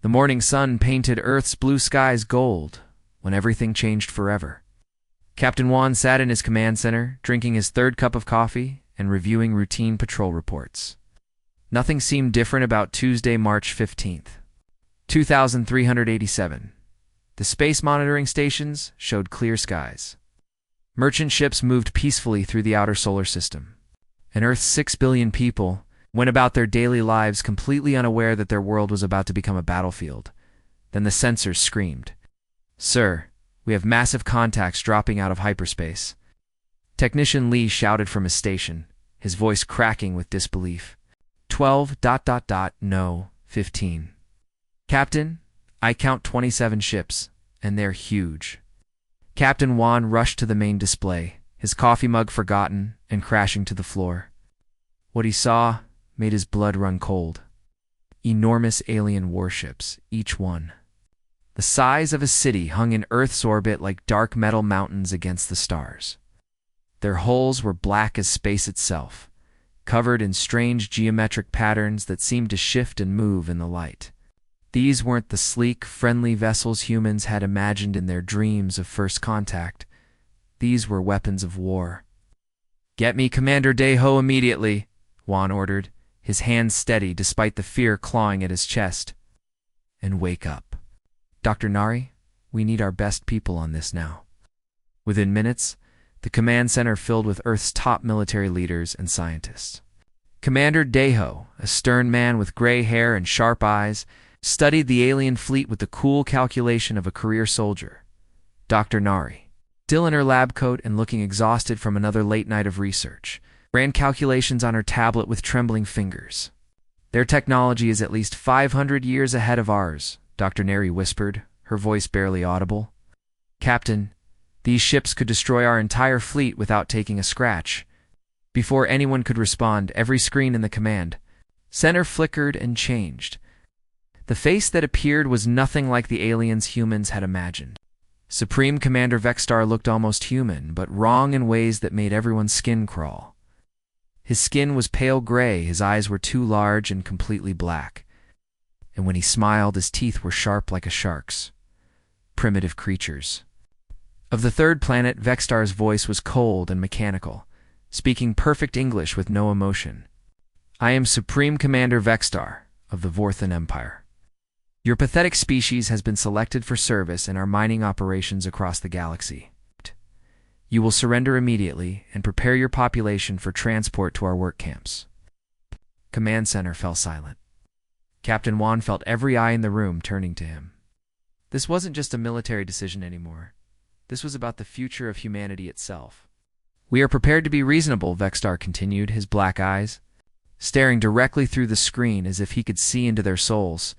The morning sun painted Earth's blue skies gold when everything changed forever. Captain Juan sat in his command center, drinking his third cup of coffee and reviewing routine patrol reports. Nothing seemed different about Tuesday, March 15th, 2387. The space monitoring stations showed clear skies. Merchant ships moved peacefully through the outer solar system, and Earth's 6 billion people went about their daily lives completely unaware that their world was about to become a battlefield. Then the sensors screamed, "Sir, we have massive contacts dropping out of hyperspace." Technician Lee shouted from his station, his voice cracking with disbelief. 12. No, 15. Captain, I count 27 ships, and they're huge. Captain Juan rushed to the main display, his coffee mug forgotten and crashing to the floor. What he saw made his blood run cold. Enormous alien warships, each one the size of a city, hung in Earth's orbit like dark metal mountains against the stars. Their hulls were black as space itself, covered in strange geometric patterns that seemed to shift and move in the light. These weren't the sleek, friendly vessels humans had imagined in their dreams of first contact. These were weapons of war. "Get me Commander Deho immediately," Juan ordered, his hands steady despite the fear clawing at his chest. "And wake up. Dr. Nari, we need our best people on this now." Within minutes, the command center filled with Earth's top military leaders and scientists. Commander Deho, a stern man with gray hair and sharp eyes, studied the alien fleet with the cool calculation of a career soldier. Dr. Nari, still in her lab coat and looking exhausted from another late night of research, ran calculations on her tablet with trembling fingers. "Their technology is at least 500 years ahead of ours," Dr. Nari whispered, her voice barely audible. "Captain, these ships could destroy our entire fleet without taking a scratch." Before anyone could respond, every screen in the command center flickered and changed. The face that appeared was nothing like the aliens humans had imagined. Supreme Commander Vexstar looked almost human, but wrong in ways that made everyone's skin crawl. His skin was pale gray, his eyes were too large and completely black. And when he smiled, his teeth were sharp like a shark's. Primitive creatures. Of the third planet, Vexstar's voice was cold and mechanical, speaking perfect English with no emotion. "I am Supreme Commander Vexstar of the Vorthan Empire. Your pathetic species has been selected for service in our mining operations across the galaxy. You will surrender immediately and prepare your population for transport to our work camps." Command center fell silent. Captain Juan felt every eye in the room turning to him. This wasn't just a military decision anymore. This was about the future of humanity itself. "We are prepared to be reasonable," Vexstar continued, his black eyes staring directly through the screen as if he could see into their souls.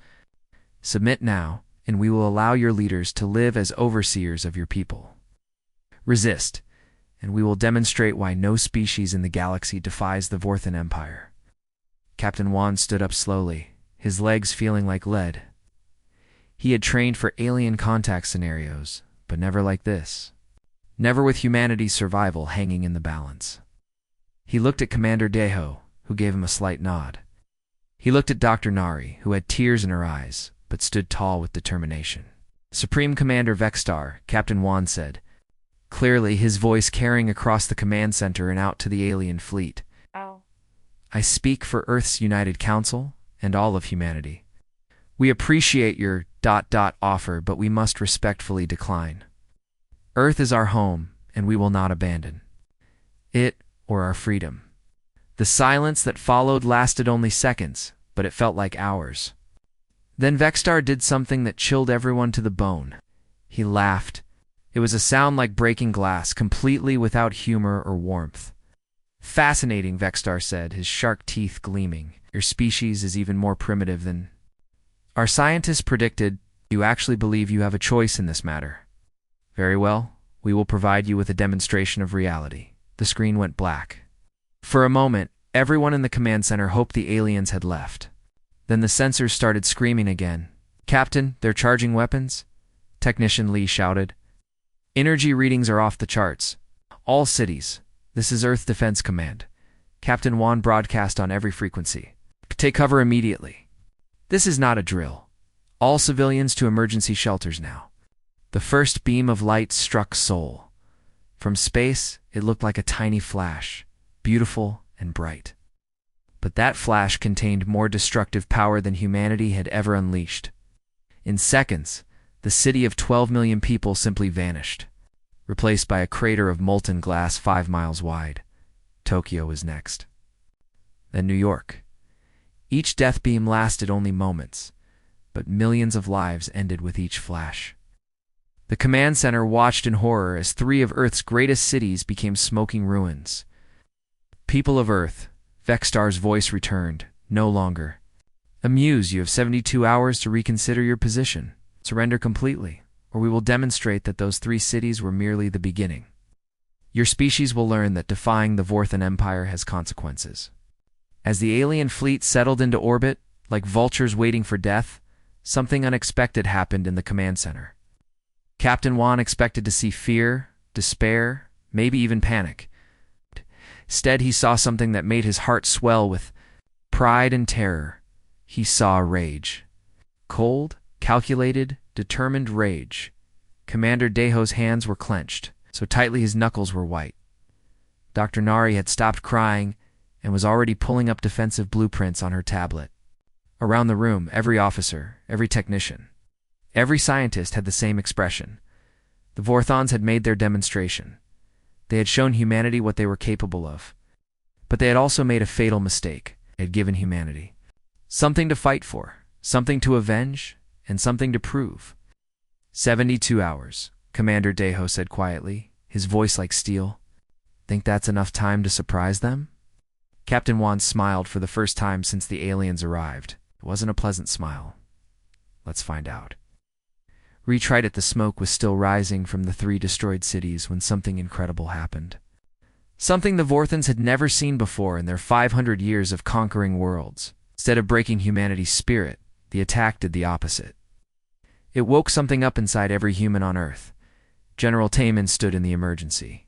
"Submit now, and we will allow your leaders to live as overseers of your people. Resist, and we will demonstrate why no species in the galaxy defies the Vorthan Empire." Captain Juan stood up slowly, his legs feeling like lead. He had trained for alien contact scenarios, but never like this. Never with humanity's survival hanging in the balance. He looked at Commander Deho, who gave him a slight nod. He looked at Dr. Nari, who had tears in her eyes, but stood tall with determination. "Supreme Commander Vexstar," Captain Juan said, clearly his voice carrying across the command center and out to the alien fleet. "Oh." "I speak for Earth's United Council and all of humanity. We appreciate your ... offer, but we must respectfully decline. Earth is our home, and we will not abandon it or our freedom." The silence that followed lasted only seconds, but it felt like hours. Then Vexstar did something that chilled everyone to the bone. He laughed. It was a sound like breaking glass, completely without humor or warmth. "Fascinating," Vexstar said, his shark teeth gleaming. "Your species is even more primitive than our scientists predicted. You actually believe you have a choice in this matter. Very well, we will provide you with a demonstration of reality." The screen went black. For a moment, everyone in the command center hoped the aliens had left. Then the sensors started screaming again. "Captain, they're charging weapons," Technician Lee shouted. "Energy readings are off the charts. All cities. This is Earth Defense Command." Captain Juan broadcast on every frequency. "Take cover immediately. This is not a drill. All civilians to emergency shelters now. The first beam of light struck Seoul. From space, it looked like a tiny flash, beautiful and bright. But that flash contained more destructive power than humanity had ever unleashed. In seconds, the city of 12 million people simply vanished, replaced by a crater of molten glass 5 miles wide. Tokyo was next. Then New York. Each death beam lasted only moments, but millions of lives ended with each flash. The command center watched in horror as 3 of Earth's greatest cities became smoking ruins. People of Earth, Vexstar's voice returned, no longer. Amuse, you have 72 hours to reconsider your position. Surrender completely, or we will demonstrate that those 3 cities were merely the beginning. Your species will learn that defying the Vorthan Empire has consequences. As the alien fleet settled into orbit, like vultures waiting for death, something unexpected happened in the command center. Captain Wan expected to see fear, despair, maybe even panic. Instead, he saw something that made his heart swell with pride and terror. He saw rage. Cold, calculated, determined rage. Commander Daeho's hands were clenched, so tightly his knuckles were white. Dr. Nari had stopped crying and was already pulling up defensive blueprints on her tablet. Around the room, every officer, every technician, every scientist had the same expression. The Vorthons had made their demonstration. They had shown humanity what they were capable of. But they had also made a fatal mistake. They had given humanity something to fight for, something to avenge, and something to prove. 72 hours, Commander Daeho said quietly, his voice like steel. Think that's enough time to surprise them? Captain Wan smiled for the first time since the aliens arrived. It wasn't a pleasant smile. Let's find out. Retried the smoke was still rising from the 3 destroyed cities when something incredible happened. Something the Vorthans had never seen before in their 500 years of conquering worlds. Instead of breaking humanity's spirit, the attack did the opposite. It woke something up inside every human on Earth. General Taemin stood in the emergency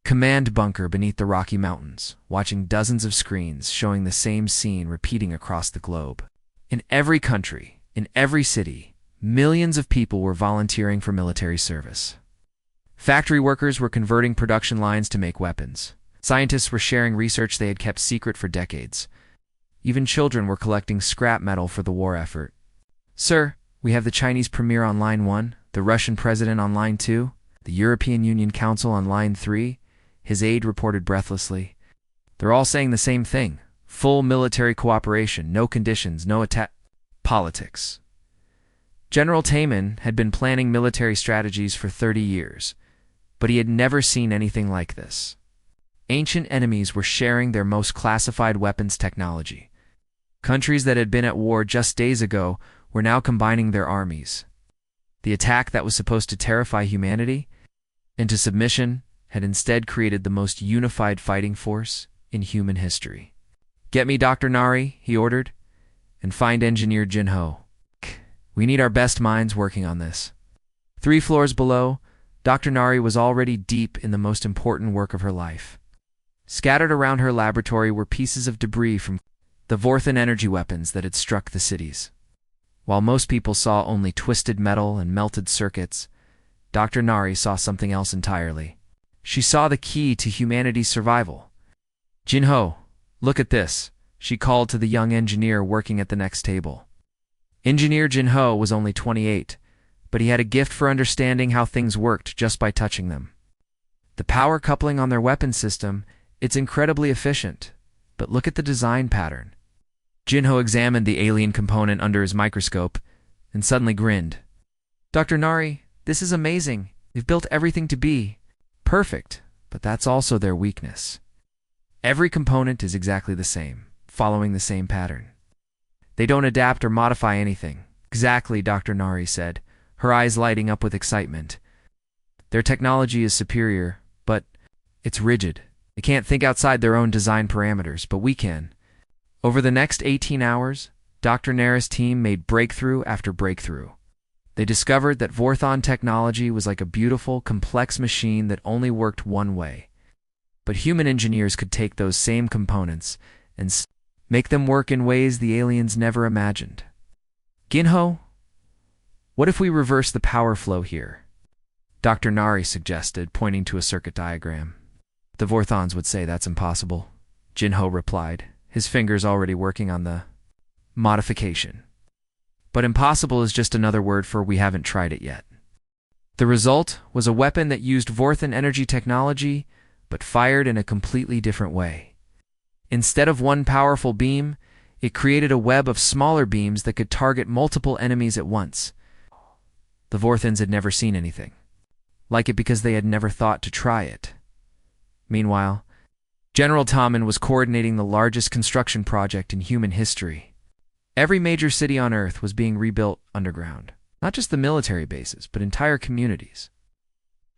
command bunker beneath the Rocky Mountains, watching dozens of screens showing the same scene repeating across the globe. In every country, in every city, millions of people were volunteering for military service. Factory workers were converting production lines to make weapons. Scientists were sharing research they had kept secret for decades. Even children were collecting scrap metal for the war effort. Sir, we have the Chinese Premier on line 1, the Russian President on line 2, the European Union Council on line 3, his aide reported breathlessly. They're all saying the same thing. Full military cooperation, no conditions, no attack. Politics. General Taemin had been planning military strategies for 30 years, but he had never seen anything like this. Ancient enemies were sharing their most classified weapons technology. Countries that had been at war just days ago were now combining their armies. The attack that was supposed to terrify humanity into submission had instead created the most unified fighting force in human history. Get me Dr. Nari, he ordered, and find Engineer Jinho. We need our best minds working on this. 3 floors below, Dr. Nari was already deep in the most important work of her life. Scattered around her laboratory were pieces of debris from the Vorthan energy weapons that had struck the cities. While most people saw only twisted metal and melted circuits, Dr. Nari saw something else entirely. She saw the key to humanity's survival. Jinho, look at this, she called to the young engineer working at the next table. Engineer Jinho was only 28, but he had a gift for understanding how things worked just by touching them. The power coupling on their weapon system, it's incredibly efficient, but look at the design pattern. Jinho examined the alien component under his microscope and suddenly grinned. Dr. Nari, this is amazing. They've built everything to be perfect, but that's also their weakness. Every component is exactly the same, following the same pattern. They don't adapt or modify anything. Exactly, Dr. Nari said, her eyes lighting up with excitement. Their technology is superior, but it's rigid. They can't think outside their own design parameters, but we can. Over the next 18 hours, Dr. Nara's team made breakthrough after breakthrough. They discovered that Vorthon technology was like a beautiful, complex machine that only worked one way. But human engineers could take those same components and make them work in ways the aliens never imagined. Ginho, What if we reverse the power flow here? Dr. Nari suggested, pointing to a circuit diagram. The Vorthons would say that's impossible, Jinho replied, his fingers already working on the modification. But impossible is just another word for we haven't tried it yet. The result was a weapon that used Vorthon energy technology, but fired in a completely different way. Instead of one powerful beam, it created a web of smaller beams that could target multiple enemies at once. The Vorthons had never seen anything like it because they had never thought to try it. Meanwhile, General Tommen was coordinating the largest construction project in human history. Every major city on Earth was being rebuilt underground, not just the military bases, but entire communities.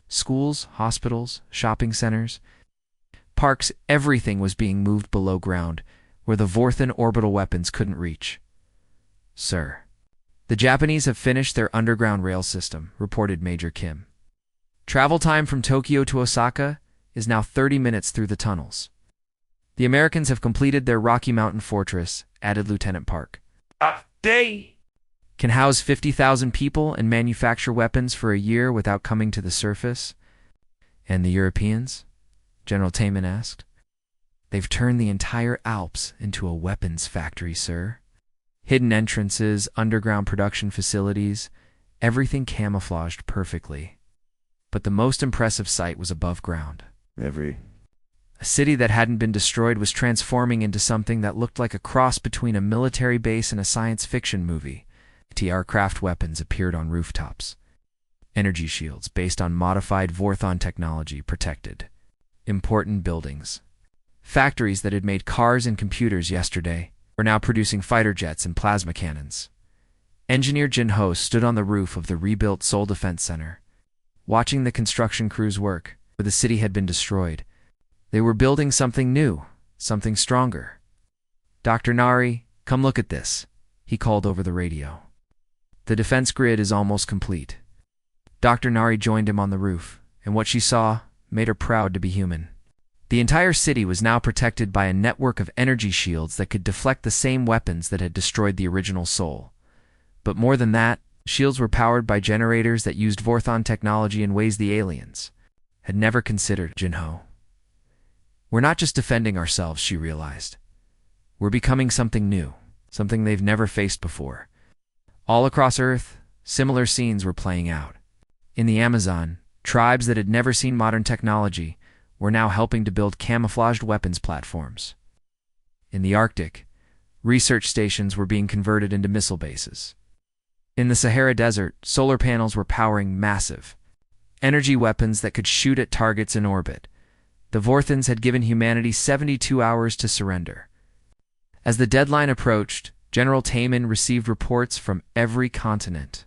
Schools, hospitals, shopping centers, parks, everything was being moved below ground, where the Vorthon orbital weapons couldn't reach. Sir, the Japanese have finished their underground rail system, reported Major Kim. Travel time from Tokyo to Osaka is now 30 minutes through the tunnels. The Americans have completed their Rocky Mountain fortress, added Lieutenant Park. They Can house 50,000 people and manufacture weapons for a year without coming to the surface. And the Europeans? General Taman asked. They've turned the entire Alps into a weapons factory, sir. Hidden entrances, underground production facilities, everything camouflaged perfectly. But the most impressive sight was above ground. A city that hadn't been destroyed was transforming into something that looked like a cross between a military base and a science fiction movie. Anti-aircraft weapons appeared on rooftops. Energy shields based on modified Vorthon technology protected important buildings. Factories that had made cars and computers yesterday were now producing fighter jets and plasma cannons. Engineer Jinho stood on the roof of the rebuilt Seoul Defense Center, watching the construction crews work, where the city had been destroyed. They were building something new, something stronger. Dr. Nari, come look at this, he called over the radio. The defense grid is almost complete. Dr. Nari joined him on the roof, and what she saw made her proud to be human. The entire city was now protected by a network of energy shields that could deflect the same weapons that had destroyed the original Seoul. But more than that, shields were powered by generators that used Vorthon technology in ways the aliens had never considered. Jinho. We're not just defending ourselves, she realized. We're becoming something new, something they've never faced before. All across Earth, similar scenes were playing out. In the Amazon, tribes that had never seen modern technology were now helping to build camouflaged weapons platforms. In the Arctic, research stations were being converted into missile bases. In the Sahara Desert, solar panels were powering massive energy weapons that could shoot at targets in orbit. The Vorthons had given humanity 72 hours to surrender. As the deadline approached, General Taman received reports from every continent.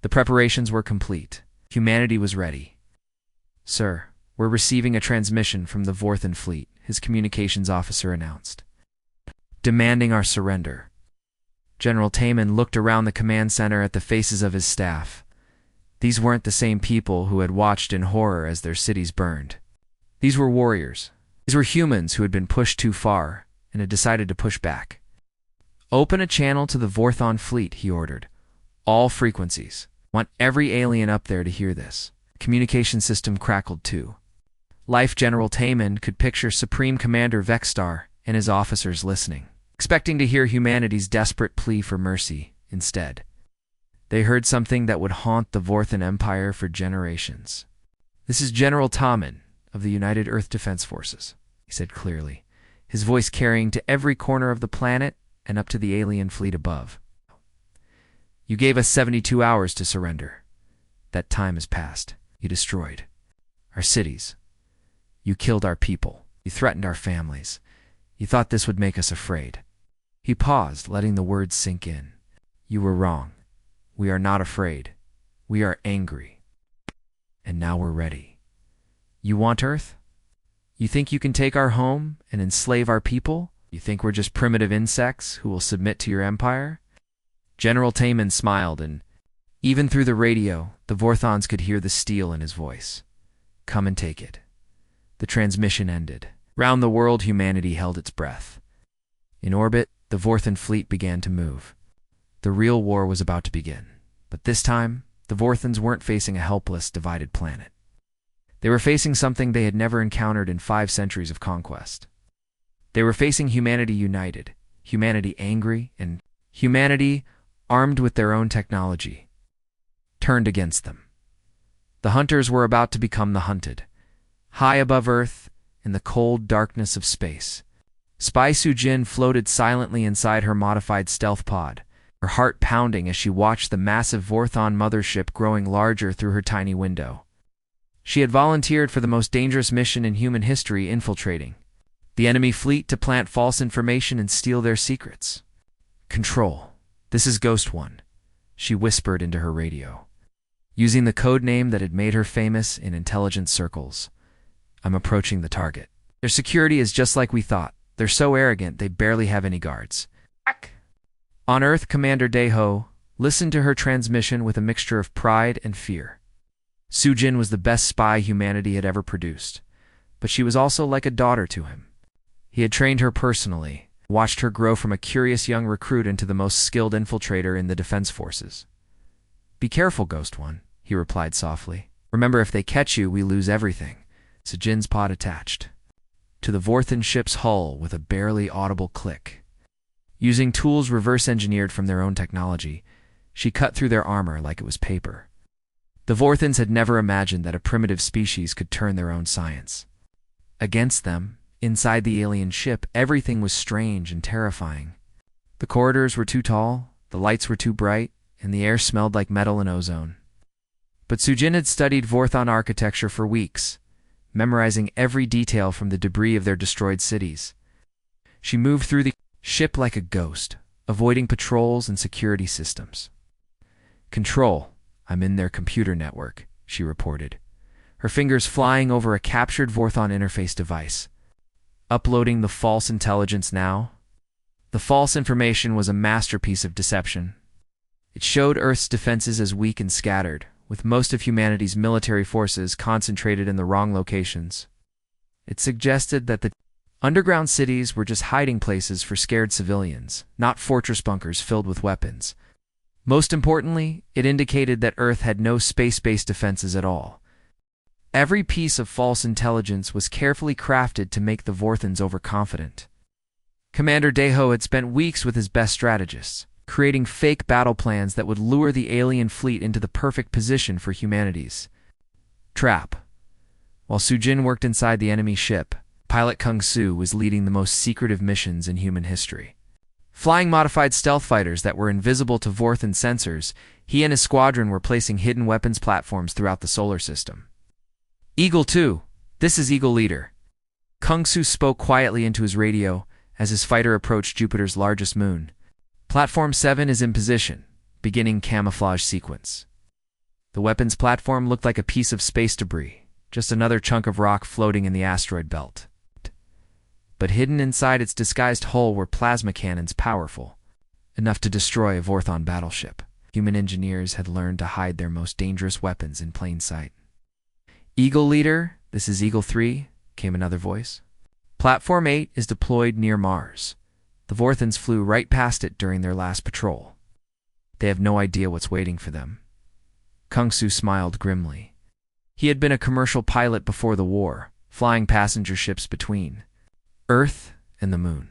The preparations were complete. Humanity was ready. Sir, we're receiving a transmission from the Vorthon fleet, his communications officer announced, demanding our surrender. General Taman looked around the command center at the faces of his staff. These weren't the same people who had watched in horror as their cities burned. These were warriors. These were humans who had been pushed too far and had decided to push back. Open a channel to the Vorthon fleet, he ordered. All frequencies. Want every alien up there to hear this. Communication system crackled too. Life General Taman could picture Supreme Commander Vexstar and his officers listening, expecting to hear humanity's desperate plea for mercy. Instead, they heard something that would haunt the Vorthon Empire for generations. This is General Tommen of the United Earth Defense Forces, he said clearly, his voice carrying to every corner of the planet and up to the alien fleet above. You gave us 72 hours to surrender. That time has passed. You destroyed our cities. You killed our people. You threatened our families. You thought this would make us afraid. He paused, letting the words sink in. You were wrong. We are not afraid. We are angry. And now we're ready. You want Earth? You think you can take our home and enslave our people? You think we're just primitive insects who will submit to your empire? General Taman smiled, and even through the radio, the Vorthons could hear the steel in his voice. Come and take it. The transmission ended. Round the world, humanity held its breath. In orbit, the Vorthon fleet began to move. The real war was about to begin. But this time, the Vorthons weren't facing a helpless, divided planet. They were facing something they had never encountered in 5 centuries of conquest. They were facing humanity united, humanity angry, and humanity, armed with their own technology, turned against them. The hunters were about to become the hunted. High above Earth, in the cold darkness of space, Spy Sujin floated silently inside her modified stealth pod, her heart pounding as she watched the massive Vorthon mothership growing larger through her tiny window. She had volunteered for the most dangerous mission in human history, infiltrating the enemy fleet to plant false information and steal their secrets. "Control, this is Ghost One," she whispered into her radio, using the code name that had made her famous in intelligence circles. "I'm approaching the target. Their security is just like we thought. They're so arrogant they barely have any guards." On Earth, Commander Daeho listened to her transmission with a mixture of pride and fear. Sujin was the best spy humanity had ever produced, but she was also like a daughter to him. He had trained her personally, watched her grow from a curious young recruit into the most skilled infiltrator in the defense forces. "Be careful, Ghost One," he replied softly. "Remember, if they catch you, we lose everything." Sujin's pod attached to the Vorthon ship's hull with a barely audible click. Using tools reverse-engineered from their own technology, she cut through their armor like it was paper. The Vorthons had never imagined that a primitive species could turn their own science. Against them, inside the alien ship, everything was strange and terrifying. The corridors were too tall, the lights were too bright, and the air smelled like metal and ozone. But Sujin had studied Vorthon architecture for weeks, memorizing every detail from the debris of their destroyed cities. She moved through the ship like a ghost, avoiding patrols and security systems. "Control, I'm in their computer network," she reported, her fingers flying over a captured Vorthon interface device. "Uploading the false intelligence now." The false information was a masterpiece of deception. It showed Earth's defenses as weak and scattered, with most of humanity's military forces concentrated in the wrong locations. It suggested that the underground cities were just hiding places for scared civilians, not fortress bunkers filled with weapons. Most importantly, it indicated that Earth had no space-based defenses at all. Every piece of false intelligence was carefully crafted to make the Vorthons overconfident. Commander Daeho had spent weeks with his best strategists, creating fake battle plans that would lure the alien fleet into the perfect position for humanity's trap. While Sujin worked inside the enemy ship, pilot Kung Su was leading the most secretive missions in human history. Flying modified stealth fighters that were invisible to Vorthon sensors, he and his squadron were placing hidden weapons platforms throughout the solar system. "Eagle 2, this is Eagle Leader." Kung Su spoke quietly into his radio as his fighter approached Jupiter's largest moon. "Platform 7 is in position, beginning camouflage sequence." The weapons platform looked like a piece of space debris, just another chunk of rock floating in the asteroid belt. But hidden inside its disguised hull were plasma cannons powerful, enough to destroy a Vorthon battleship. Human engineers had learned to hide their most dangerous weapons in plain sight. "Eagle Leader, this is Eagle 3, came another voice. "Platform 8 is deployed near Mars. The Vorthons flew right past it during their last patrol. They have no idea what's waiting for them." Kung Su smiled grimly. He had been a commercial pilot before the war, flying passenger ships between Earth and the Moon.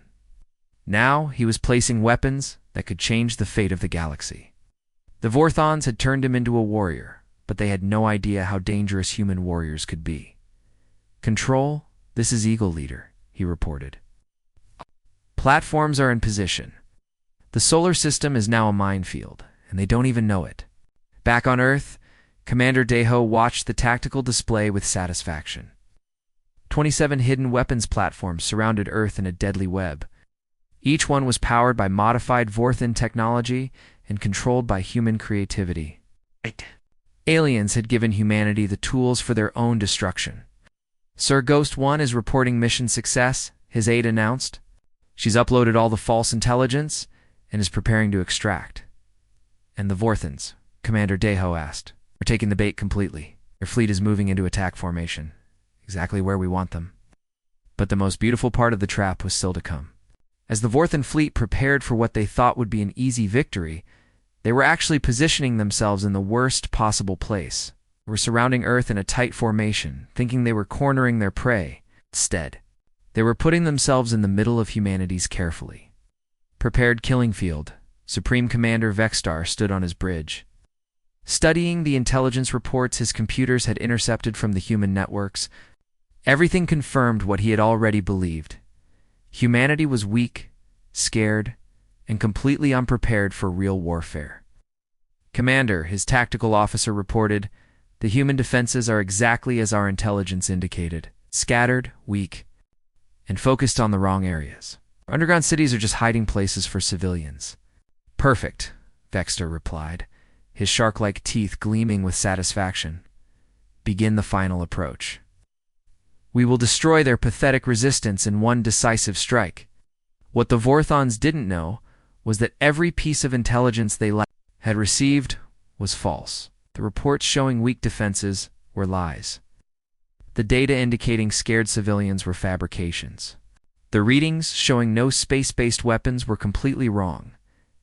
Now he was placing weapons that could change the fate of the galaxy. The Vorthons had turned him into a warrior, but they had no idea how dangerous human warriors could be. "Control, this is Eagle Leader," he reported. "Platforms are in position. The solar system is now a minefield, and they don't even know it." Back on Earth, Commander Daeho watched the tactical display with satisfaction. 27 hidden weapons platforms surrounded Earth in a deadly web. Each one was powered by modified Vorthon technology and controlled by human creativity. Aliens had given humanity the tools for their own destruction. "Sir Ghost 1 is reporting mission success," his aide announced. "She's uploaded all the false intelligence and is preparing to extract." "And the Vorthons?" Commander Daeho asked. "We're taking the bait completely. Their fleet is moving into attack formation. Exactly where we want them." But the most beautiful part of the trap was still to come. As the Vorthon fleet prepared for what they thought would be an easy victory, They were actually positioning themselves in the worst possible place. They were surrounding Earth in a tight formation, thinking they were cornering their prey. Instead, they were putting themselves in the middle of humanity's carefully prepared killing field. Supreme Commander Vexstar stood on his bridge, studying the intelligence reports his computers had intercepted from the human networks. Everything confirmed what he had already believed. Humanity was weak, scared, and completely unprepared for real warfare. Commander, his tactical officer reported, the human defenses are exactly as our intelligence indicated, scattered, weak, and focused on the wrong areas. Underground cities are just hiding places for civilians. Perfect, Vexter replied, his shark-like teeth gleaming with satisfaction. Begin the final approach. We will destroy their pathetic resistance in one decisive strike. What the Vorthons didn't know was that every piece of intelligence they had received was false. The reports showing weak defenses were lies. The data indicating scared civilians were fabrications. The readings showing no space-based weapons were completely wrong,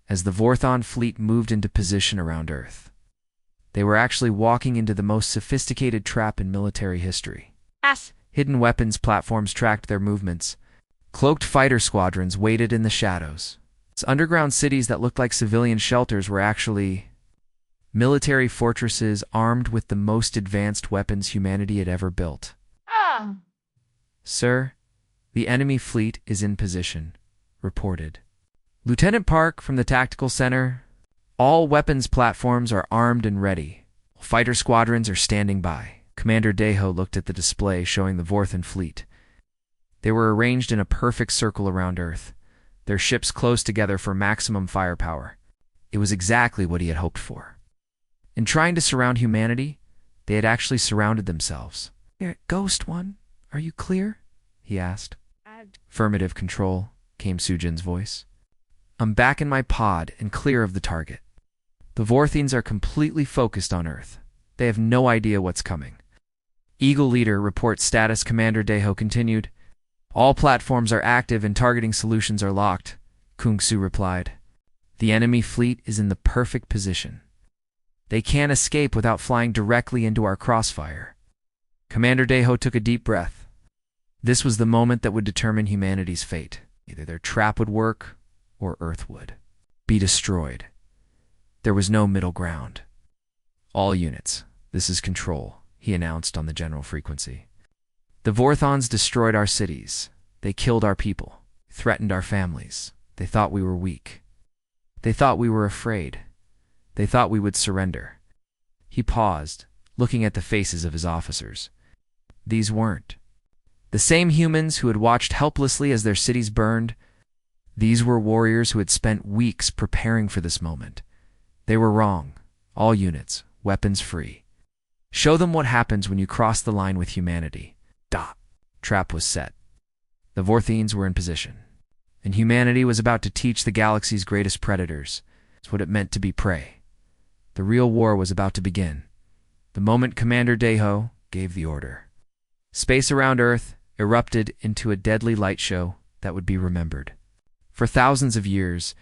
as the Vorthon fleet moved into position around Earth. They were actually walking into the most sophisticated trap in military history. Hidden weapons platforms tracked their movements. Cloaked fighter squadrons waited in the shadows. Underground cities that looked like civilian shelters were actually military fortresses armed with the most advanced weapons humanity had ever built. Sir, the enemy fleet is in position, reported Lieutenant Park from the Tactical Center. All weapons platforms are armed and ready. Fighter squadrons are standing by. Commander Deho looked at the display showing the Vorthon fleet. They were arranged in a perfect circle around Earth, their ships close together for maximum firepower. It was exactly what he had hoped for. In trying to surround humanity, they had actually surrounded themselves. Ghost One, are you clear? He asked. Affirmative, Control, came Sujin's voice. I'm back in my pod and clear of the target. The Vorthons are completely focused on Earth. They have no idea what's coming. Eagle Leader, report status, Commander Deho continued. All platforms are active and targeting solutions are locked, Kung Su replied. The enemy fleet is in the perfect position. They can't escape without flying directly into our crossfire. Commander Deho took a deep breath. This was the moment that would determine humanity's fate. Either their trap would work, or Earth would be destroyed. There was no middle ground. All units, this is Control, he announced on the general frequency. The Vorthons destroyed our cities. They killed our people, threatened our families. They thought we were weak. They thought we were afraid. They thought we would surrender. He paused, looking at the faces of his officers. These weren't the same humans who had watched helplessly as their cities burned. These were warriors who had spent weeks preparing for this moment. They were wrong. All units, weapons free. Show them what happens when you cross the line with humanity. Trap was set. The Vorthons were in position, and humanity was about to teach the galaxy's greatest predators what it meant to be prey. The real war was about to begin, the moment Commander Deho gave the order. Space around Earth erupted into a deadly light show that would be remembered. For thousands of years,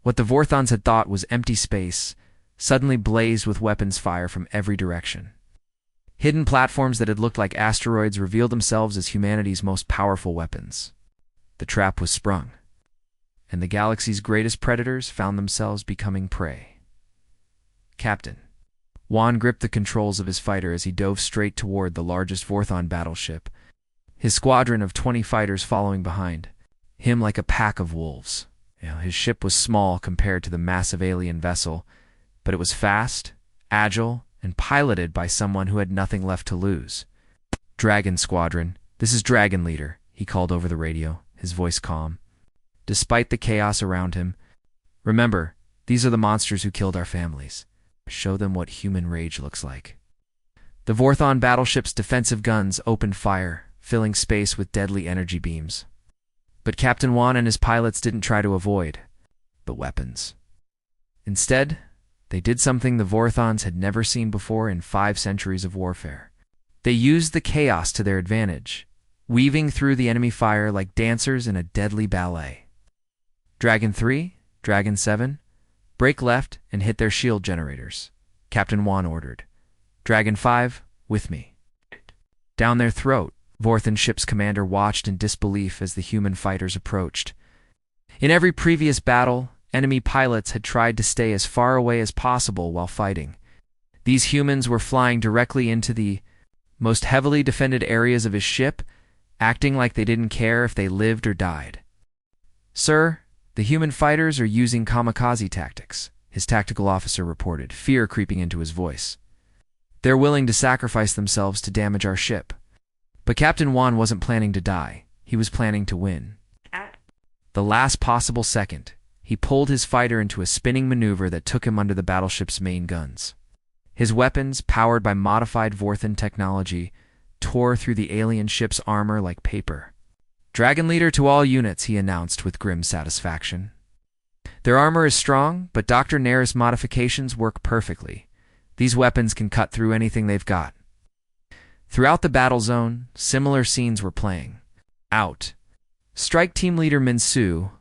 what the Vorthons had thought was empty space suddenly blazed with weapons fire from every direction. Hidden platforms that had looked like asteroids revealed themselves as humanity's most powerful weapons. The trap was sprung, and the galaxy's greatest predators found themselves becoming prey. Captain. Juan gripped the controls of his fighter as he dove straight toward the largest Vorthon battleship, his squadron of 20 fighters following behind, him like a pack of wolves. His ship was small compared to the massive alien vessel, but it was fast, agile, and piloted by someone who had nothing left to lose. Dragon Squadron, this is Dragon Leader, he called over the radio, his voice calm. Despite the chaos around him, remember, these are the monsters who killed our families. Show them what human rage looks like. The Vorthon battleship's defensive guns opened fire, filling space with deadly energy beams. But Captain Juan and his pilots didn't try to avoid the weapons. Instead, they did something the Vorthons had never seen before in 5 centuries of warfare. They used the chaos to their advantage, weaving through the enemy fire like dancers in a deadly ballet. Dragon 3, Dragon 7, Break left and hit their shield generators, Captain Wan ordered. Dragon 5, with me. Down their throat, Vorthan ship's commander watched in disbelief as the human fighters approached. In every previous battle, enemy pilots had tried to stay as far away as possible while fighting. These humans were flying directly into the most heavily defended areas of his ship, acting like they didn't care if they lived or died. "Sir, the human fighters are using kamikaze tactics," his tactical officer reported, fear creeping into his voice. "They're willing to sacrifice themselves to damage our ship." But Captain Wan wasn't planning to die. He was planning to win. At the last possible second, he pulled his fighter into a spinning maneuver that took him under the battleship's main guns. His weapons, powered by modified Vorthan technology, tore through the alien ship's armor like paper. "Dragon Leader to all units," he announced with grim satisfaction. "Their armor is strong, but Dr. Nair's modifications work perfectly. These weapons can cut through anything they've got." Throughout the battle zone, similar scenes were playing out. Strike Team Leader Minsu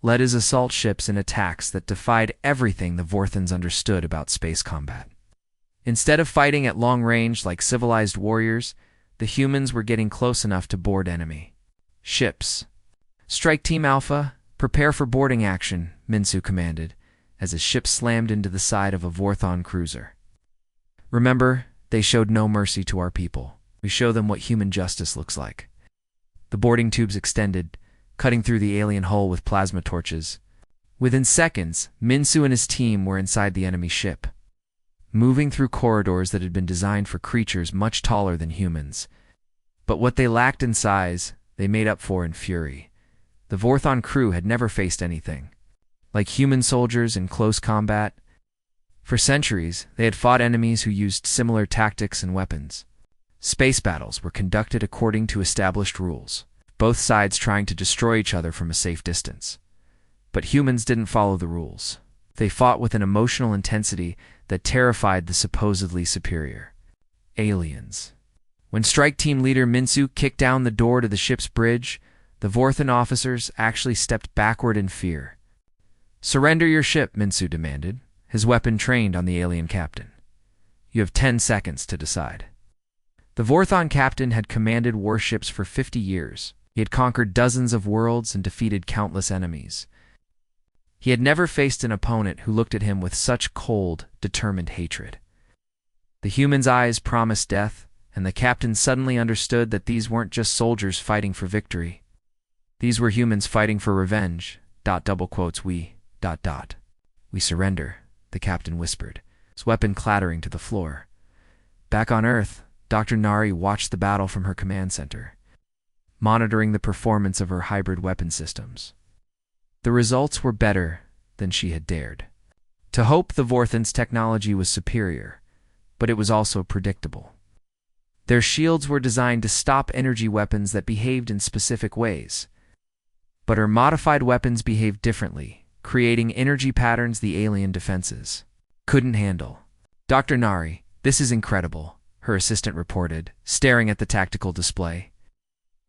led his assault ships in attacks that defied everything the Vorthans understood about space combat. Instead of fighting at long range like civilized warriors, the humans were getting close enough to board enemy ships. "Strike Team Alpha, prepare for boarding action," Minsu commanded, as his ship slammed into the side of a Vorthon cruiser. "Remember, they showed no mercy to our people. We show them what human justice looks like." The boarding tubes extended, cutting through the alien hull with plasma torches. Within seconds, Minsu and his team were inside the enemy ship, moving through corridors that had been designed for creatures much taller than humans. But what they lacked in size, they made up for in fury. The Vorthon crew had never faced anything like human soldiers in close combat. For centuries, they had fought enemies who used similar tactics and weapons. Space battles were conducted according to established rules, both sides trying to destroy each other from a safe distance. But humans didn't follow the rules. They fought with an emotional intensity that terrified the supposedly superior aliens. When Strike Team Leader Minsu kicked down the door to the ship's bridge, the Vorthan officers actually stepped backward in fear. "Surrender your ship," Minsu demanded, his weapon trained on the alien captain. "You have 10 seconds to decide." The Vorthon captain had commanded warships for 50 years. He had conquered dozens of worlds and defeated countless enemies. He had never faced an opponent who looked at him with such cold, determined hatred. The human's eyes promised death, and the captain suddenly understood that these weren't just soldiers fighting for victory. These were humans fighting for revenge. "We. We surrender," the captain whispered, his weapon clattering to the floor. Back on Earth, Dr. Nari watched the battle from her command center, monitoring the performance of her hybrid weapon systems. The results were better than she had dared to hope. The Vorthan's technology was superior, but it was also predictable. Their shields were designed to stop energy weapons that behaved in specific ways. But her modified weapons behaved differently, creating energy patterns the alien defenses couldn't handle. "Dr. Nari, this is incredible," her assistant reported, staring at the tactical display.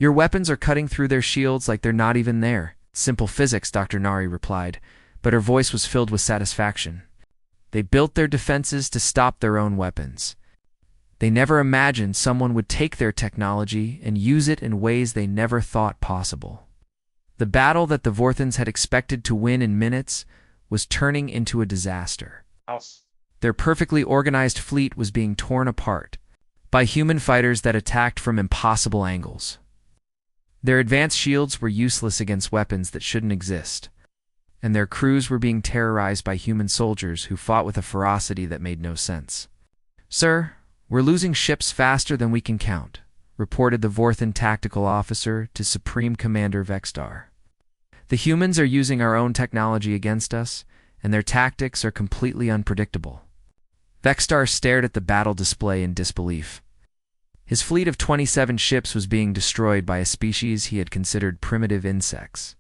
"Your weapons are cutting through their shields like they're not even there." "Simple physics," Dr. Nari replied, but her voice was filled with satisfaction. "They built their defenses to stop their own weapons. They never imagined someone would take their technology and use it in ways they never thought possible." The battle that the Vorthans had expected to win in minutes was turning into a disaster. Their perfectly organized fleet was being torn apart by human fighters that attacked from impossible angles. Their advanced shields were useless against weapons that shouldn't exist, and their crews were being terrorized by human soldiers who fought with a ferocity that made no sense. "Sir, we're losing ships faster than we can count," reported the Vorthan tactical officer to Supreme Commander Vexstar. "The humans are using our own technology against us, and their tactics are completely unpredictable." Vexstar stared at the battle display in disbelief. His fleet of 27 ships was being destroyed by a species he had considered primitive insects.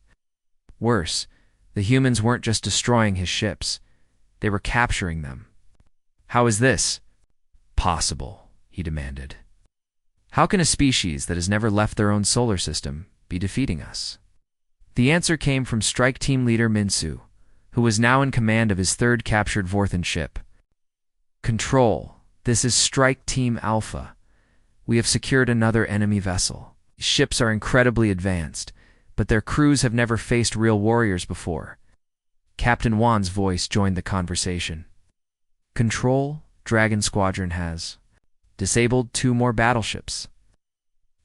Worse, the humans weren't just destroying his ships, they were capturing them. "How is this possible?" he demanded. "How can a species that has never left their own solar system be defeating us?" The answer came from Strike Team Leader Minsu, who was now in command of his third captured Vorthan ship. "Control, this is Strike Team Alpha. We have secured another enemy vessel. Ships are incredibly advanced, but their crews have never faced real warriors before." Captain Juan's voice joined the conversation. "Control, Dragon Squadron has disabled 2 more battleships.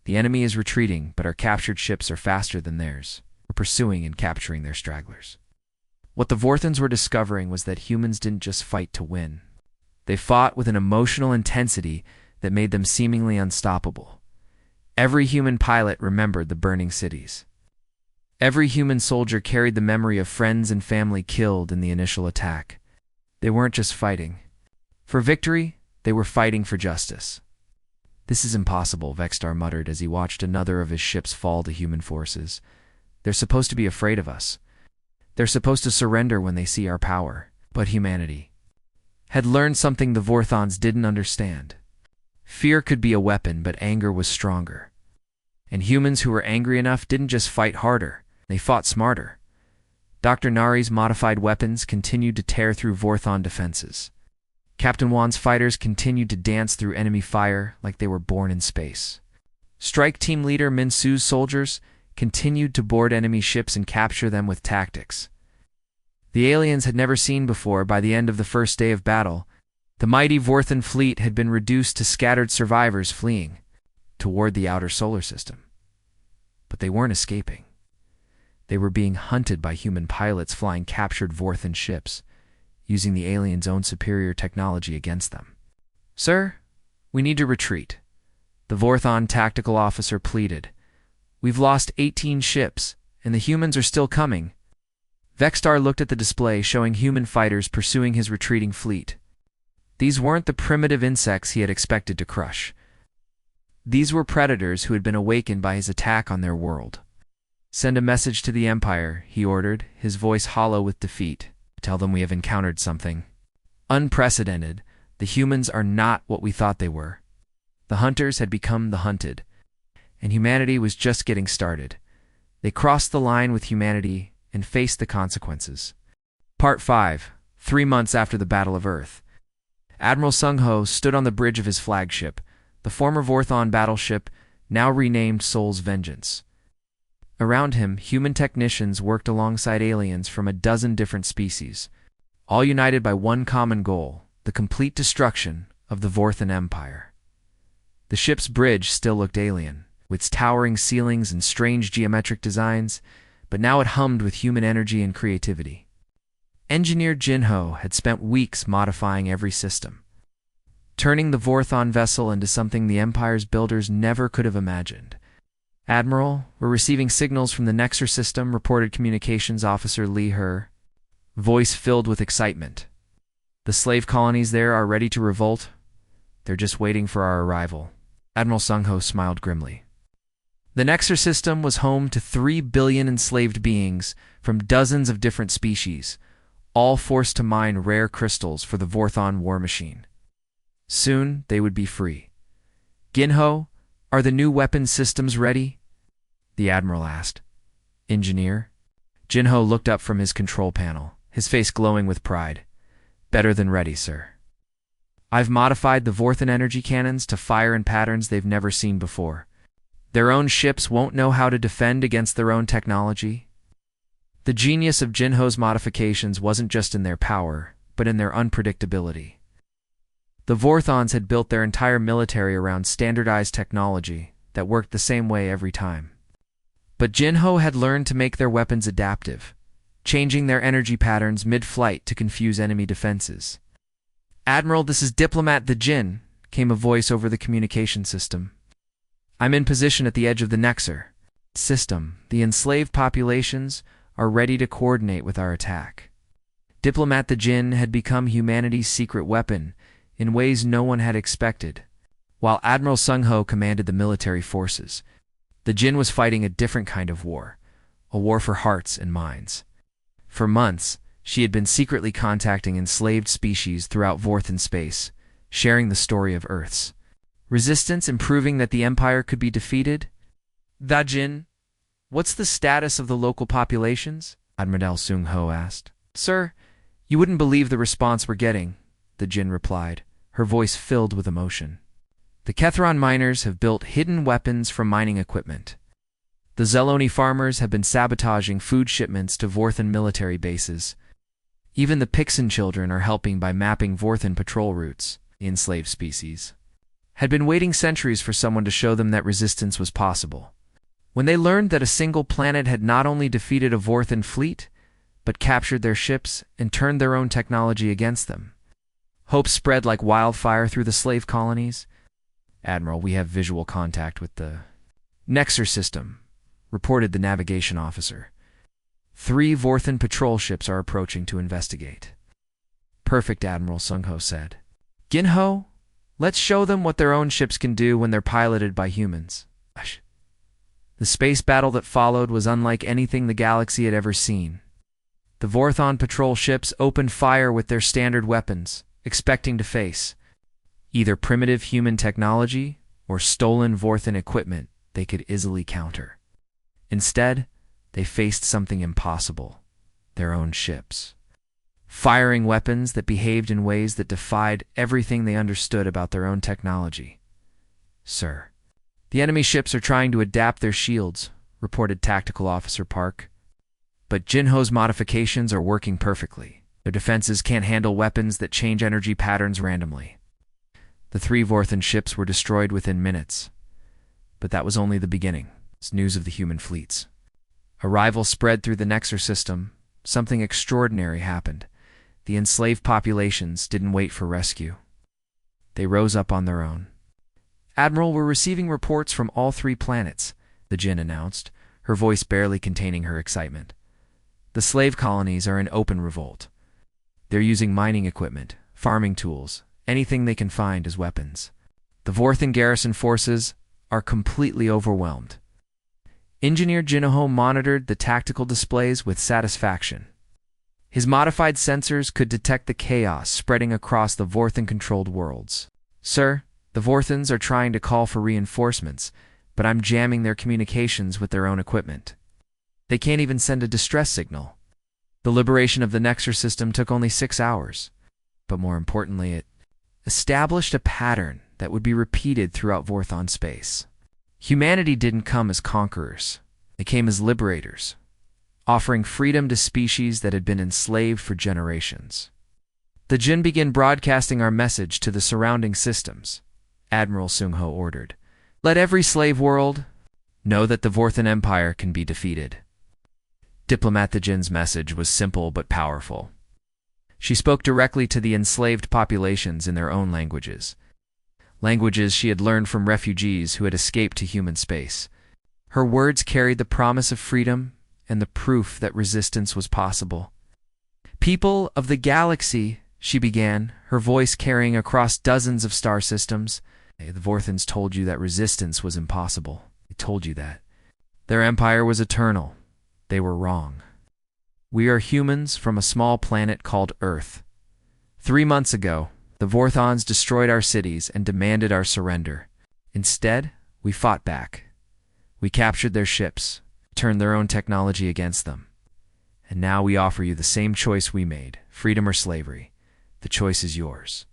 The enemy is retreating, but our captured ships are faster than theirs. We're pursuing and capturing their stragglers." What the Vorthans were discovering was that humans didn't just fight to win. They fought with an emotional intensity that made them seemingly unstoppable. Every human pilot remembered the burning cities. Every human soldier carried the memory of friends and family killed in the initial attack. They weren't just fighting for victory, they were fighting for justice. "This is impossible," Vextar muttered as he watched another of his ships fall to human forces. "They're supposed to be afraid of us. They're supposed to surrender when they see our power." But humanity had learned something the Vorthons didn't understand. Fear could be a weapon, but anger was stronger. And humans who were angry enough didn't just fight harder, they fought smarter. Dr. Nari's modified weapons continued to tear through Vorthon defenses. Captain Juan's fighters continued to dance through enemy fire like they were born in space. Strike Team Leader Minsu's soldiers continued to board enemy ships and capture them with tactics the aliens had never seen before. By the end of the first day of battle, the mighty Vorthan fleet had been reduced to scattered survivors fleeing toward the outer solar system. But they weren't escaping. They were being hunted by human pilots flying captured Vorthan ships, using the aliens' own superior technology against them. "Sir, we need to retreat," the Vorthon tactical officer pleaded. "We've lost 18 ships, and the humans are still coming." Vextar looked at the display showing human fighters pursuing his retreating fleet. These weren't the primitive insects he had expected to crush. These were predators who had been awakened by his attack on their world. "Send a message to the Empire," he ordered, his voice hollow with defeat. "Tell them we have encountered something unprecedented. The humans are not what we thought they were. The hunters had become the hunted, and humanity was just getting started. They crossed the line with humanity and faced the consequences." Part 5. 3 months after the Battle of Earth. Admiral Sung-ho stood on the bridge of his flagship, the former Vorthon battleship, now renamed Soul's Vengeance. Around him, human technicians worked alongside aliens from a dozen different species, all united by one common goal: the complete destruction of the Vorthan Empire. The ship's bridge still looked alien, with its towering ceilings and strange geometric designs, but now it hummed with human energy and creativity. Engineer Jinho had spent weeks modifying every system, turning the Vorthon vessel into something the Empire's builders never could have imagined. "Admiral, we're receiving signals from the Nexer system," reported Communications Officer Lee Her, voice filled with excitement. "The slave colonies there are ready to revolt. They're just waiting for our arrival." Admiral Sung-ho smiled grimly. The Nexer system was home to 3 billion enslaved beings from dozens of different species, all forced to mine rare crystals for the Vorthon war machine. Soon they would be free. "Ginho, are the new weapon systems ready?" the Admiral asked. "Engineer?" Jinho looked up from his control panel, his face glowing with pride. "Better than ready, sir. I've modified the Vorthan energy cannons to fire in patterns they've never seen before. Their own ships won't know how to defend against their own technology." The genius of Jinho's modifications wasn't just in their power, but in their unpredictability. The Vorthons had built their entire military around standardized technology that worked the same way every time. But Jinho had learned to make their weapons adaptive, changing their energy patterns mid-flight to confuse enemy defenses. "Admiral, this is Diplomat the Jin," came a voice over the communication system. "I'm in position at the edge of the Nexer system. The enslaved populations are ready to coordinate with our attack." Diplomat the Jin had become humanity's secret weapon in ways no one had expected. While Admiral Sung-ho commanded the military forces, the Jin was fighting a different kind of war, a war for hearts and minds. For months, she had been secretly contacting enslaved species throughout Vorthan space, sharing the story of Earth's resistance and proving that the Empire could be defeated. "Dajin, what's the status of the local populations?" Admiral Sung-ho asked. Sir, you wouldn't believe the response we're getting, the Jinn replied, her voice filled with emotion. The Kethron miners have built hidden weapons from mining equipment. The Zeloni farmers have been sabotaging food shipments to Vorthan military bases. Even the Pixan children are helping by mapping Vorthan patrol routes. The enslaved species had been waiting centuries for someone to show them that resistance was possible. When they learned that a single planet had not only defeated a Vorthan fleet, but captured their ships and turned their own technology against them, hope spread like wildfire through the slave colonies. Admiral, we have visual contact with the Nexer system, reported the navigation officer. 3 Vorthan patrol ships are approaching to investigate. Perfect, Admiral Sung-Ho said. Gin-Ho, let's show them what their own ships can do when they're piloted by humans. The space battle that followed was unlike anything the galaxy had ever seen. The Vorthon patrol ships opened fire with their standard weapons, expecting to face either primitive human technology or stolen Vorthan equipment they could easily counter. Instead, they faced something impossible: their own ships, firing weapons that behaved in ways that defied everything they understood about their own technology. Sir, the enemy ships are trying to adapt their shields, reported Tactical Officer Park. But Jin-Ho's modifications are working perfectly. Their defenses can't handle weapons that change energy patterns randomly. The 3 Vorthan ships were destroyed within minutes. But that was only the beginning. It's news of the human fleets. Arrival spread through the Nexer system. Something extraordinary happened. The enslaved populations didn't wait for rescue. They rose up on their own. Admiral, we're receiving reports from all 3 planets, the Jinn announced, her voice barely containing her excitement. The slave colonies are in open revolt. They're using mining equipment, farming tools, anything they can find as weapons. The Vorthan garrison forces are completely overwhelmed. Engineer Jin-Ho monitored the tactical displays with satisfaction. His modified sensors could detect the chaos spreading across the Vorthan-controlled worlds. Sir, the Vorthans are trying to call for reinforcements, but I'm jamming their communications with their own equipment. They can't even send a distress signal. The liberation of the Nexer system took only 6 hours. But more importantly, it established a pattern that would be repeated throughout Vorthon space. Humanity didn't come as conquerors. They came as liberators, offering freedom to species that had been enslaved for generations. The Jinn began broadcasting our message to the surrounding systems, Admiral Sung-Ho ordered. Let every slave world know that the Vorthan Empire can be defeated. Diplomat the Jinn's message was simple but powerful. She spoke directly to the enslaved populations in their own languages. Languages she had learned from refugees who had escaped to human space. Her words carried the promise of freedom and the proof that resistance was possible. People of the galaxy, she began, her voice carrying across dozens of star systems. The Vorthans told you that resistance was impossible. They told you that. Their empire was eternal. They were wrong. We are humans from a small planet called Earth. 3 months ago, the Vorthons destroyed our cities and demanded our surrender. Instead, we fought back. We captured their ships, turned their own technology against them. And now we offer you the same choice we made, freedom or slavery. The choice is yours.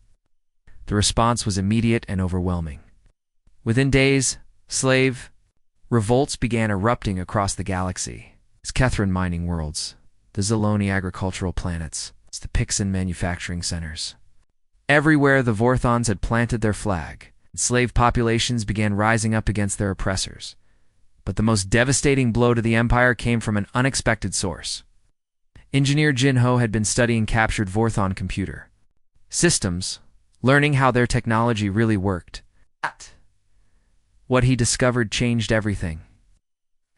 The response was immediate and overwhelming. Within days, slave revolts began erupting across the galaxy. It's Kethron mining worlds, the Zeloni agricultural planets, it's the Pixan manufacturing centers. Everywhere the Vorthons had planted their flag, enslaved populations began rising up against their oppressors. But the most devastating blow to the Empire came from an unexpected source. Engineer Jin-Ho had been studying captured Vorthon computer systems, learning how their technology really worked. What he discovered changed everything.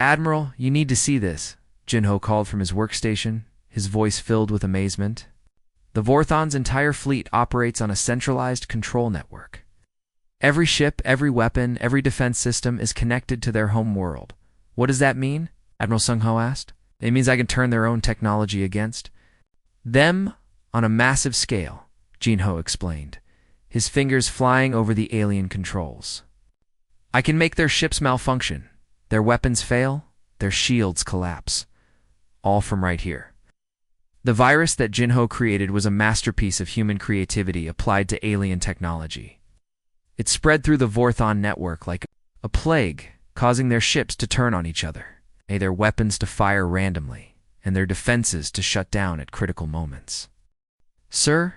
Admiral, you need to see this, Jin-Ho called from his workstation, his voice filled with amazement. The Vorthon's entire fleet operates on a centralized control network. Every ship, every weapon, every defense system is connected to their home world. What does that mean? Admiral Sung-Ho asked. It means I can turn their own technology against them on a massive scale, Jin-Ho explained, his fingers flying over the alien controls. I can make their ships malfunction, their weapons fail, their shields collapse, all from right here. The virus that Jinho created was a masterpiece of human creativity applied to alien technology. It spread through the Vorthon network like a plague, causing their ships to turn on each other, their weapons to fire randomly, and their defenses to shut down at critical moments. "Sir,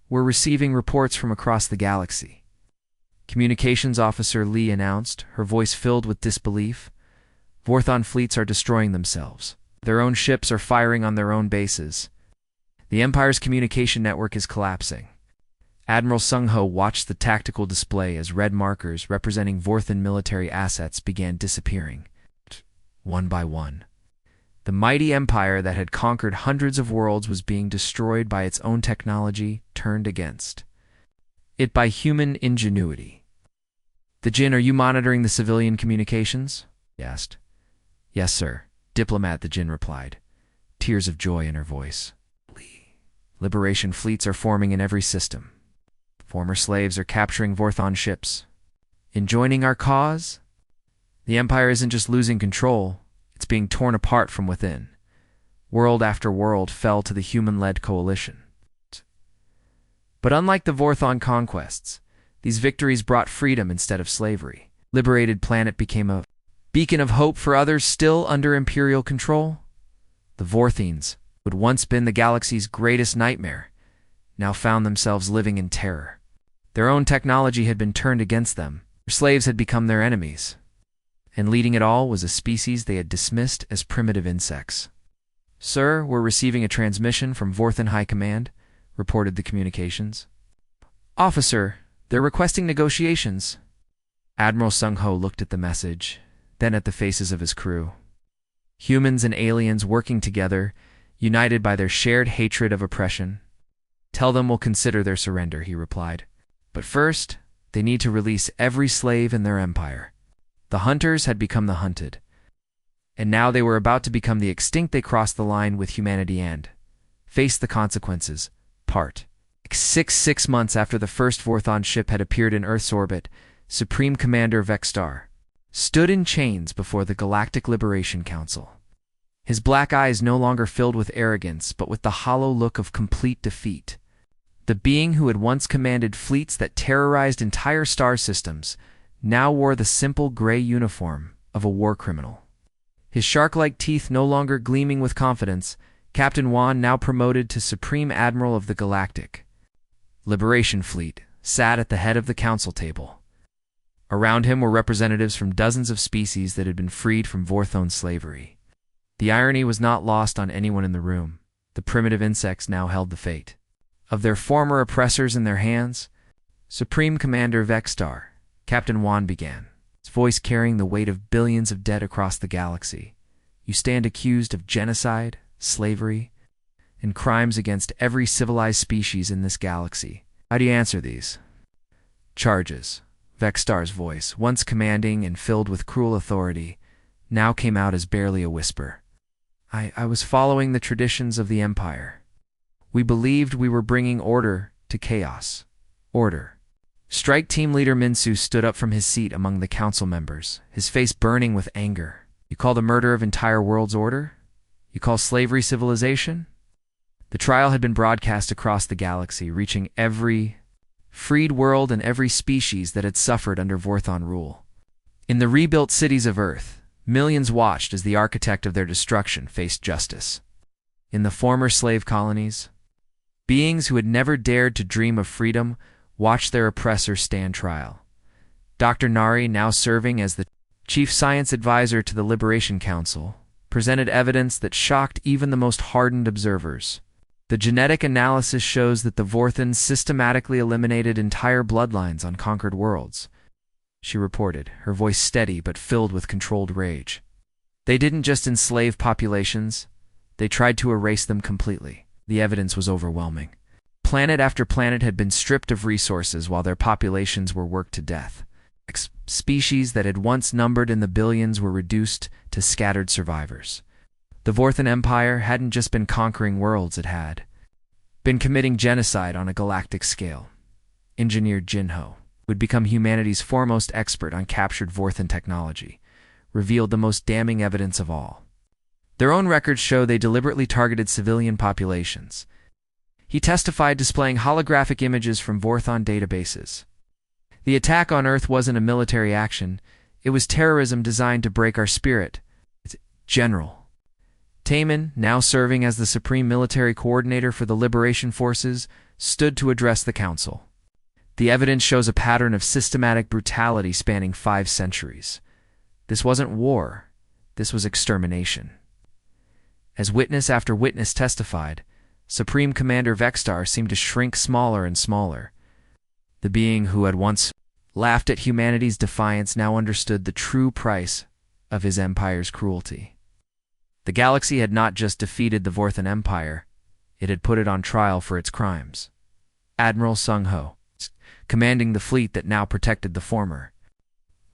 we're receiving reports from across the galaxy," Communications Officer Lee announced, her voice filled with disbelief. "Vorthon fleets are destroying themselves. Their own ships are firing on their own bases. The Empire's communication network is collapsing." Admiral Sung Ho watched the tactical display as red markers representing Vorthon military assets began disappearing, one by one. The mighty empire that had conquered hundreds of worlds was being destroyed by its own technology, turned against it by human ingenuity. "The Jin, are you monitoring the civilian communications?" he asked. "Yes, sir," Diplomat the Jin replied, tears of joy in her voice. "Liberation fleets are forming in every system. Former slaves are capturing Vorthon ships. In joining our cause, the Empire isn't just losing control, it's being torn apart from within. World after world fell to the human-led coalition. But unlike the Vorthon conquests, these victories brought freedom instead of slavery. Liberated planet became a beacon of hope for others still under Imperial control. The Vorthines, who had once been the galaxy's greatest nightmare, now found themselves living in terror. Their own technology had been turned against them. Their slaves had become their enemies. And leading it all was a species they had dismissed as primitive insects. "Sir, we're receiving a transmission from Vorthon High Command," reported the communications. "Officer, they're requesting negotiations." Admiral Sung Ho looked at the message, then at the faces of his crew. Humans and aliens working together, united by their shared hatred of oppression. "Tell them we'll consider their surrender," he replied. "But first, they need to release every slave in their empire." The hunters had become the hunted, and now they were about to become the extinct. They crossed the line with humanity and faced the consequences. Part 6 months after the first Vorthon ship had appeared in Earth's orbit, Supreme Commander Vexstar stood in chains before the Galactic Liberation Council. His black eyes no longer filled with arrogance, but with the hollow look of complete defeat. The being who had once commanded fleets that terrorized entire star systems now wore the simple gray uniform of a war criminal. His shark-like teeth no longer gleaming with confidence, Captain Wan, now promoted to Supreme Admiral of the Galactic Liberation Fleet, sat at the head of the council table. Around him were representatives from dozens of species that had been freed from Vorthon slavery. The irony was not lost on anyone in the room. The primitive insects now held the fate of their former oppressors in their hands. "Supreme Commander Vexstar," Captain Wan began, his voice carrying the weight of billions of dead across the galaxy. "You stand accused of genocide, slavery, and crimes against every civilized species in this galaxy. How do you answer these charges?" Vexstar's voice, once commanding and filled with cruel authority, now came out as barely a whisper. I was following the traditions of the Empire. We believed we were bringing order to chaos. Order." Strike Team Leader Minsu stood up from his seat among the council members, his face burning with anger. "You call the murder of entire worlds order? You call slavery civilization?" The trial had been broadcast across the galaxy, reaching every freed world and every species that had suffered under Vorthon rule. In the rebuilt cities of Earth, millions watched as the architect of their destruction faced justice. In the former slave colonies, beings who had never dared to dream of freedom watched their oppressor stand trial. Dr. Nari, now serving as the chief science advisor to the Liberation Council, presented evidence that shocked even the most hardened observers. "The genetic analysis shows that the Vorthons systematically eliminated entire bloodlines on conquered worlds," she reported, her voice steady but filled with controlled rage. "They didn't just enslave populations, they tried to erase them completely." The evidence was overwhelming. Planet after planet had been stripped of resources while their populations were worked to death. Species that had once numbered in the billions were reduced to scattered survivors. The Vorthon Empire hadn't just been conquering worlds, it had been committing genocide on a galactic scale. Engineer Jinho, who had become humanity's foremost expert on captured Vorthon technology, revealed the most damning evidence of all. Their own records show they deliberately targeted civilian populations. He testified, displaying holographic images from Vorthon databases. The attack on Earth wasn't a military action. It was terrorism designed to break our spirit. General Taman, now serving as the Supreme Military Coordinator for the Liberation Forces, stood to address the Council. The evidence shows a pattern of systematic brutality spanning 5 centuries. This wasn't war. This was extermination. As witness after witness testified, Supreme Commander Vexstar seemed to shrink smaller and smaller. The being who had once laughed at humanity's defiance now understood the true price of his empire's cruelty. The galaxy had not just defeated the Vorthon Empire, it had put it on trial for its crimes. Admiral Sung Ho, commanding the fleet that now protected the former.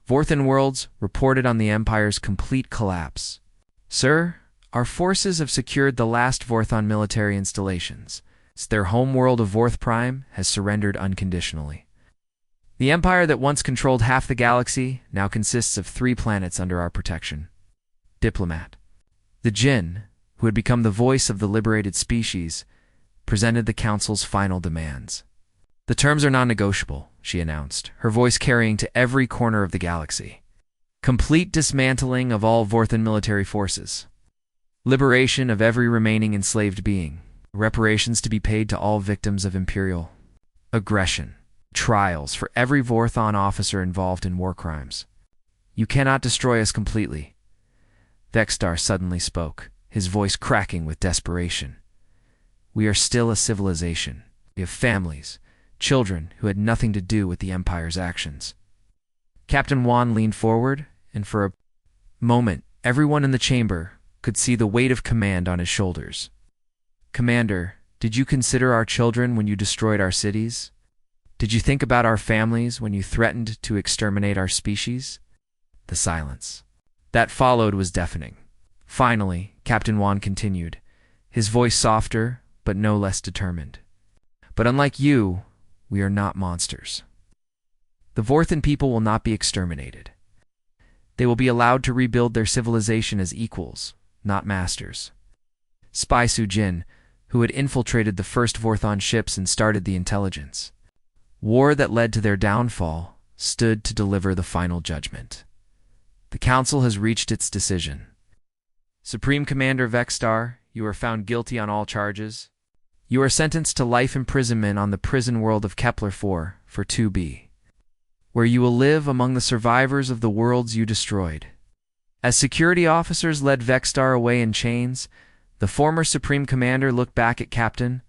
Vorthon Worlds reported on the Empire's complete collapse. Sir, our forces have secured the last Vorthon military installations. Their home world of Vorth Prime has surrendered unconditionally. The Empire that once controlled half the galaxy now consists of 3 planets under our protection. Diplomat. The Jinn, who had become the voice of the liberated species, presented the Council's final demands. The terms are non-negotiable, she announced, her voice carrying to every corner of the galaxy. Complete dismantling of all Vorthon military forces. Liberation of every remaining enslaved being. Reparations to be paid to all victims of imperial aggression. Trials for every Vorthon officer involved in war crimes. You cannot destroy us completely. Vexstar suddenly spoke, his voice cracking with desperation. We are still a civilization. We have families, children who had nothing to do with the Empire's actions. Captain Wan leaned forward, and for a moment, everyone in the chamber could see the weight of command on his shoulders. Commander, did you consider our children when you destroyed our cities? Did you think about our families when you threatened to exterminate our species? The silence that followed was deafening. Finally, Captain Wan continued, his voice softer but no less determined. But unlike you, we are not monsters. The Vorthon people will not be exterminated. They will be allowed to rebuild their civilization as equals, not masters. Spy Su Jin, who had infiltrated the first Vorthon ships and started the intelligence war that led to their downfall, stood to deliver the final judgment. The Council has reached its decision. Supreme Commander Vexstar, you are found guilty on all charges. You are sentenced to life imprisonment on the prison world of Kepler 4 for 2B, where you will live among the survivors of the worlds you destroyed. As security officers led Vexstar away in chains, the former Supreme Commander looked back at Captain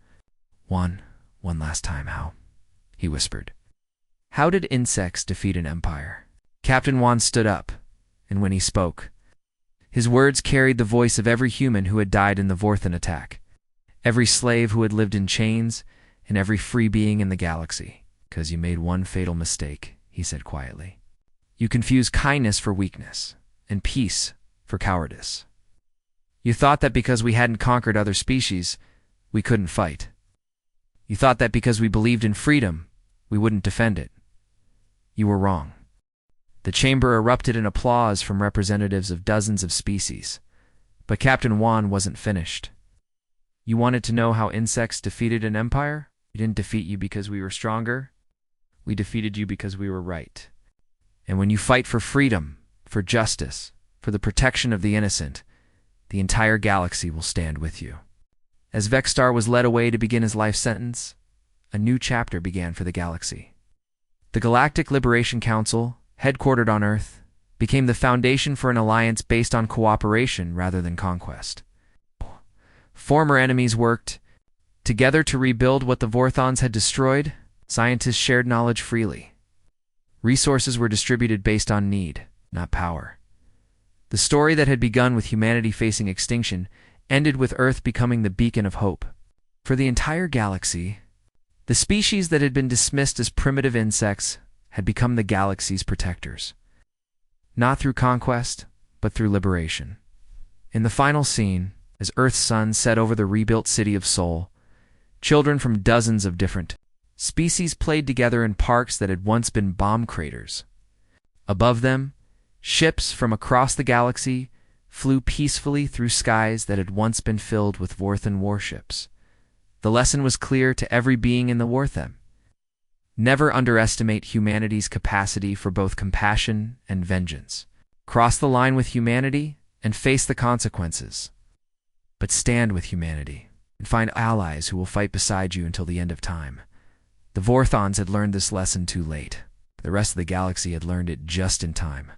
One last time, how? He whispered. How did insects defeat an empire? Captain Wan stood up, and when he spoke, his words carried the voice of every human who had died in the Vorthon attack, every slave who had lived in chains, and every free being in the galaxy. "'Cause you made one fatal mistake," he said quietly. "You confused kindness for weakness, and peace for cowardice. You thought that because we hadn't conquered other species, we couldn't fight. You thought that because we believed in freedom, we wouldn't defend it. You were wrong." The chamber erupted in applause from representatives of dozens of species. But Captain Wan wasn't finished. "You wanted to know how insects defeated an empire? We didn't defeat you because we were stronger. We defeated you because we were right. And when you fight for freedom, for justice, for the protection of the innocent, the entire galaxy will stand with you." As Vexstar was led away to begin his life sentence, a new chapter began for the galaxy. The Galactic Liberation Council, headquartered on Earth, became the foundation for an alliance based on cooperation rather than conquest. Former enemies worked together to rebuild what the Vorthons had destroyed. Scientists shared knowledge freely. Resources were distributed based on need, not power. The story that had begun with humanity facing extinction ended with Earth becoming the beacon of hope. For the entire galaxy, the species that had been dismissed as primitive insects had become the galaxy's protectors. Not through conquest, but through liberation. In the final scene, as Earth's sun set over the rebuilt city of Sol, children from dozens of different species played together in parks that had once been bomb craters. Above them, ships from across the galaxy flew peacefully through skies that had once been filled with Vorthan warships. The lesson was clear to every being in the Vorthem. Never underestimate humanity's capacity for both compassion and vengeance. Cross the line with humanity and face the consequences. But stand with humanity and find allies who will fight beside you until the end of time. The Vorthons had learned this lesson too late. The rest of the galaxy had learned it just in time.